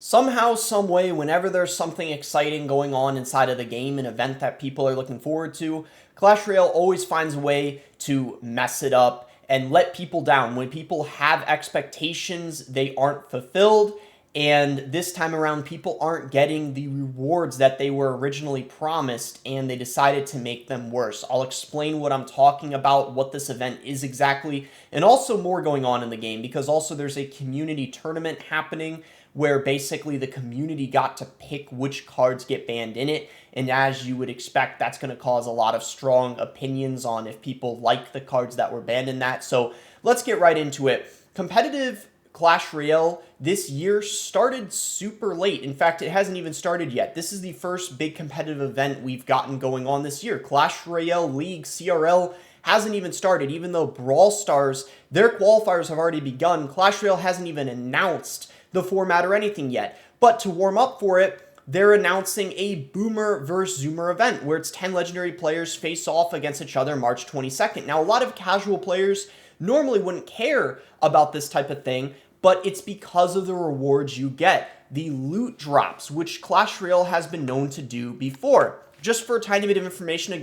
Somehow, some way, whenever there's something exciting going on inside of the game, an event that people are looking forward to, Clash Royale always finds a way to mess it up and let people down. When people have expectations, they aren't fulfilled. And this time around, people aren't getting the rewards that they were originally promised, and they decided to make them worse. I'll explain what I'm talking about, what this event is exactly, and also more going on in the game, because also there's a community tournament happening where basically the community got to pick which cards get banned in it. And as you would expect, that's going to cause a lot of strong opinions on if people like the cards that were banned in that. So let's get right into it. Competitive Clash Royale this year started super late. In fact, it hasn't even started yet. This is the first big competitive event we've gotten going on this year. Clash Royale League, CRL, hasn't even started. Even though Brawl Stars, their qualifiers have already begun, Clash Royale hasn't even announced the format or anything yet. But to warm up for it, they're announcing a Boomer vs. Zoomer event where it's 10 legendary players face off against each other March 22nd. Now, a lot of casual players normally wouldn't care about this type of thing, but it's because of the rewards you get. The loot drops, which Clash Royale has been known to do before. Just for a tiny bit of information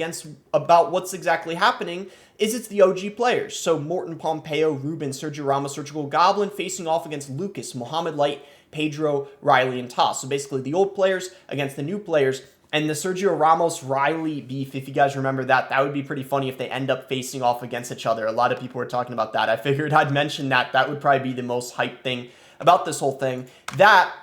about what's exactly happening, is it's the OG players. So Morton, Pompeo, Ruben, Sergio Ramos, Surgical Goblin facing off against Lucas, Mohamed Light, Pedro, Riley, and Toss. So basically the old players against the new players. And the Sergio Ramos Riley beef, if you guys remember that, that would be pretty funny if they end up facing off against each other. A lot of people were talking about that. I figured I'd mention that. That would probably be the most hyped thing about this whole thing. That,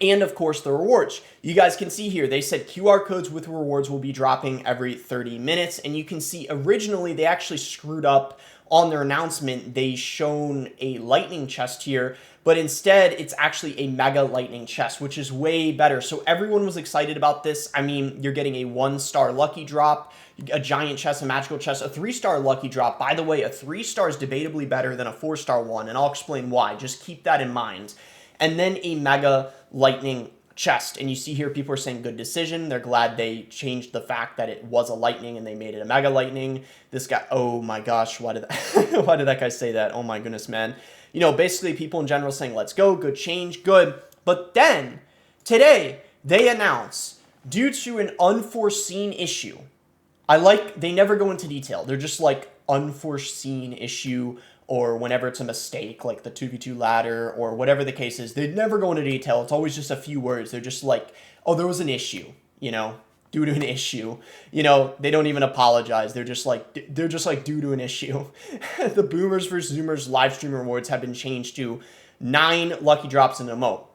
and of course the rewards. You guys can see here, they said QR codes with rewards will be dropping every 30 minutes. And you can see originally they actually screwed up on their announcement. They shown a lightning chest here, but instead it's actually a mega lightning chest, which is way better. So everyone was excited about this. I mean, you're getting a 1-star lucky drop, a giant chest, a magical chest, a 3-star lucky drop. By the way, a 3-star is debatably better than a 4-star one, and I'll explain why. Just keep that in mind. And then a mega lightning chest. And you see here people are saying good decision. They're glad they changed the fact that it was a lightning and they made it a mega lightning. This guy, oh my gosh, why did that guy say that? Oh my goodness, man. You know, basically people in general saying let's go, good change, good. But then today they announce, due to an unforeseen issue, they never go into detail. They're just like unforeseen issue, or whenever it's a mistake, like the 2v2 ladder, or whatever the case is, they never go into detail. It's always just a few words. They're just like, oh, there was an issue, you know, due to an issue. You know, they don't even apologize. They're just like due to an issue. The Boomers vs. Zoomers live stream rewards have been changed to 9 lucky drops in an emote.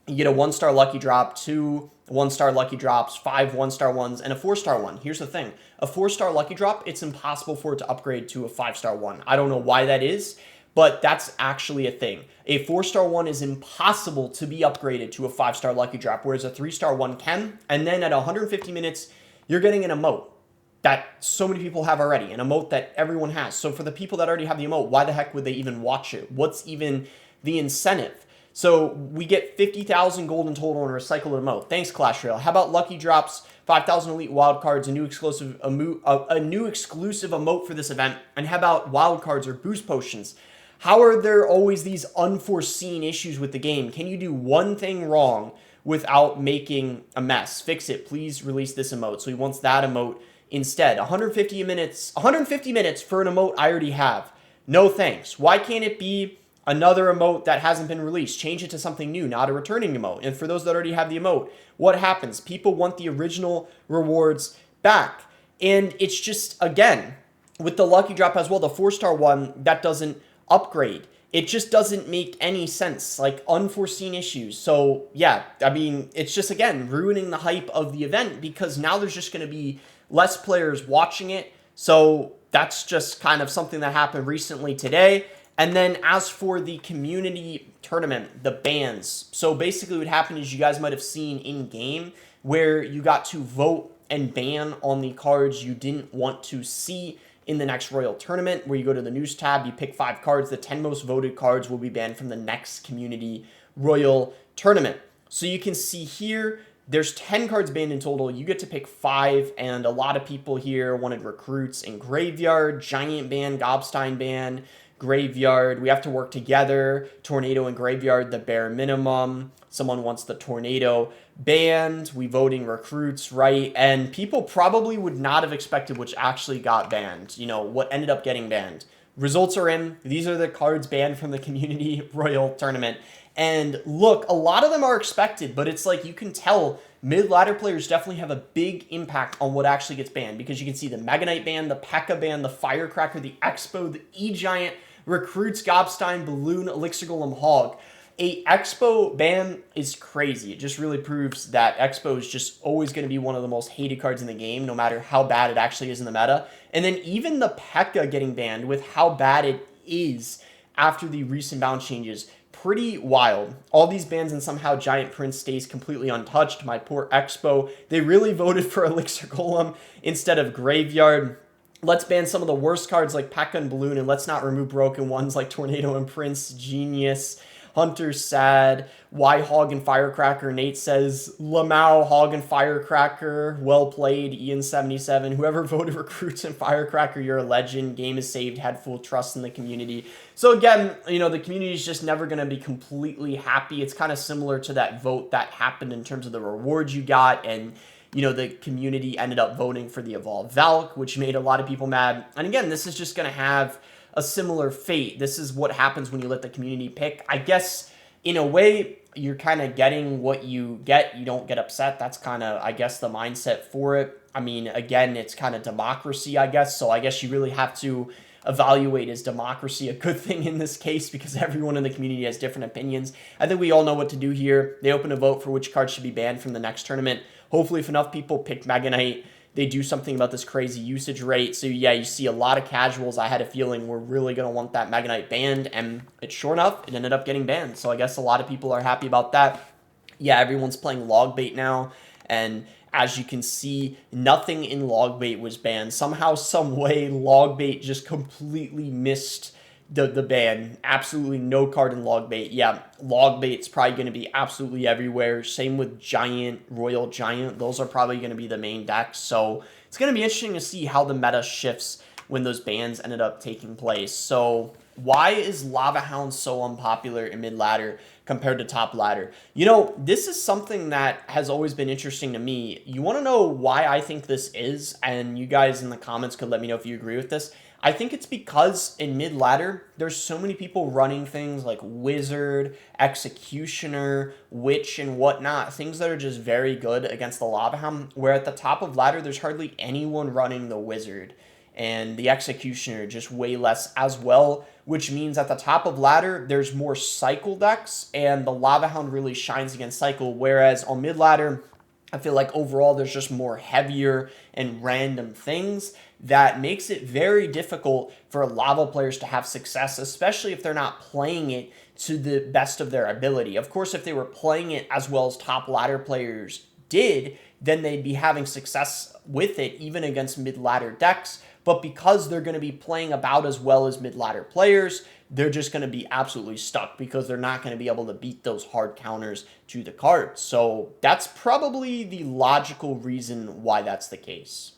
You get a 1-star lucky drop, 2 1-star lucky drops, 5 1-star ones, and a 4-star one. Here's the thing. A 4-star lucky drop, it's impossible for it to upgrade to a 5-star one. I don't know why that is, but that's actually a thing. A 4-star one is impossible to be upgraded to a 5-star lucky drop, whereas a 3-star one can. And then at 150 minutes, you're getting an emote that so many people have already, an emote that everyone has. So for the people that already have the emote, why the heck would they even watch it? What's even the incentive? So we get 50,000 gold in total in a recycled emote. Thanks, Clash Royale. How about lucky drops, 5,000 elite wildcards, a new exclusive emote for this event? And how about wildcards or boost potions? How are there always these unforeseen issues with the game? Can you do one thing wrong without making a mess? Fix it. Please release this emote. So he wants that emote instead. 150 minutes for an emote I already have. No thanks. Why can't it be another emote that hasn't been released? Change it to something new, not a returning emote. And for those that already have the emote, what happens? People want the original rewards back. And it's just, again, with the lucky drop as well, the 4-star one, that doesn't upgrade. It just doesn't make any sense, like unforeseen issues. So yeah, I mean, it's just, again, ruining the hype of the event, because now there's just going to be less players watching it. So that's just kind of something that happened recently today. And then as for the community tournament, the bans. So basically what happened is, you guys might have seen in game where you got to vote and ban on the cards you didn't want to see in the next Royal tournament, where you go to the news tab, you pick 5 cards, the 10 most voted cards will be banned from the next community Royal tournament. So you can see here, there's 10 cards banned in total. You get to pick 5, and a lot of people here wanted recruits and graveyard, giant ban, Gobstein ban, Graveyard. We have to work together. Tornado and Graveyard, the bare minimum. Someone wants the Tornado banned. We voting recruits, right? And people probably would not have expected which actually got banned. You know, what ended up getting banned. Results are in. These are the cards banned from the Community Royal Tournament. And look, a lot of them are expected, but it's like you can tell mid-ladder players definitely have a big impact on what actually gets banned, because you can see the Mega Knight ban, the P.E.K.K.A ban, the Firecracker, the Expo, the E-Giant, Recruits, Gobstein, Balloon, Elixir Golem, Hog. A Expo ban is crazy. It just really proves that Expo is just always going to be one of the most hated cards in the game, no matter how bad it actually is in the meta. And then even the P.E.K.K.A getting banned with how bad it is after the recent bounce changes, pretty wild. All these bans and somehow Giant Prince stays completely untouched. My poor Expo. They really voted for Elixir Golem instead of Graveyard. Let's ban some of the worst cards like P.E.K.K.A and Balloon, and let's not remove broken ones like Tornado and Prince, Genius, Hunter, Sad, Why Hog and Firecracker. Nate says, Lamau, Hog and Firecracker. Well played, Ian77. Whoever voted Recruits and Firecracker, you're a legend. Game is saved, had full trust in the community. So again, you know, the community is just never going to be completely happy. It's kind of similar to that vote that happened in terms of the rewards you got, and you know, the community ended up voting for the Evolved Valk, which made a lot of people mad. And again, this is just going to have a similar fate. This is what happens when you let the community pick. I guess, in a way, you're kind of getting what you get. You don't get upset. That's kind of, I guess, the mindset for it. I mean, again, it's kind of democracy, I guess. So I guess you really have to evaluate, is democracy a good thing in this case, because everyone in the community has different opinions. I think we all know what to do here. They open a vote for which cards should be banned from the next tournament. Hopefully, if enough people pick Mega Knight, they do something about this crazy usage rate. So yeah, you see a lot of casuals. I had a feeling we're really going to want that Mega Knight banned, and it's sure enough, it ended up getting banned. So I guess a lot of people are happy about that. Yeah, everyone's playing log bait now, and as you can see, nothing in log bait was banned. Somehow, some way, log bait just completely missed the ban. Absolutely no card in log bait. Yeah, log bait's probably going to be absolutely everywhere. Same with Giant, Royal Giant. Those are probably going to be the main decks. So it's going to be interesting to see how the meta shifts when those bans ended up taking place. So why is Lava Hound so unpopular in mid-ladder compared to top ladder? You know, this is something that has always been interesting to me. You want to know why I think this is? And you guys in the comments could let me know if you agree with this. I think it's because in mid-ladder, there's so many people running things like Wizard, Executioner, Witch, and whatnot. Things that are just very good against the Lava Hound. Where at the top of ladder, there's hardly anyone running the Wizard. And the Executioner just way less as well, which means at the top of ladder, there's more Cycle decks, and the Lava Hound really shines against Cycle, whereas on mid-ladder, I feel like overall there's just more heavier and random things that makes it very difficult for Lava players to have success, especially if they're not playing it to the best of their ability. Of course, if they were playing it as well as top ladder players did, then they'd be having success with it even against mid-ladder decks. But because they're going to be playing about as well as mid-ladder players, they're just going to be absolutely stuck because they're not going to be able to beat those hard counters to the cards. So that's probably the logical reason why that's the case.